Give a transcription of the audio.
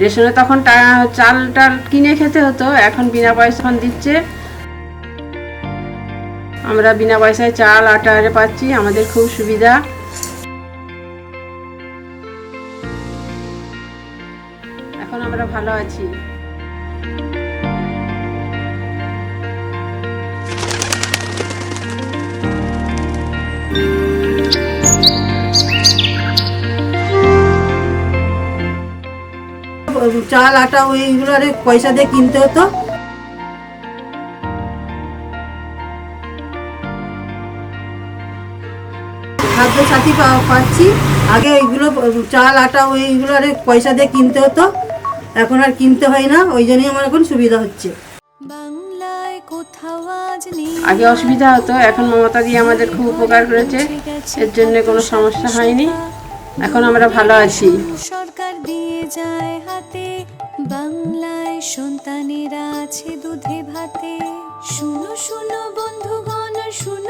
রেশনে তখন চাল টাল কিনে খেতে হতো, এখন বিনা পয়সা দিচ্ছে। আমরা বিনা পয়সায় চাল আটা পাচ্ছি, আমাদের খুব সুবিধা। এখন আমরা ভালো আছি। চাল আটা ওইগুলো পয়সা দিয়ে কিনতে হতো। খাদ্য সাথী পাচ্ছি, আগে ওইগুলো চাল আটা ওইগুলো পয়সা দিয়ে কিনতে হতো, এখন আর কিনতে হয় না, ওই জন্যই আমার এখন সুবিধা হচ্ছে। আগে অসুবিধা হতো, এখন মমতা দিয়ে আমাদের খুব উপকার করেছে, এর জন্য কোনো সমস্যা হয়নি। এখন আমরা ভালো আছি। সরকার দিয়ে যায় হাতে, বাংলায় সন্তানেরা আছে দুধে ভাতে। শুনো শুনো বন্ধুগণ শুনো।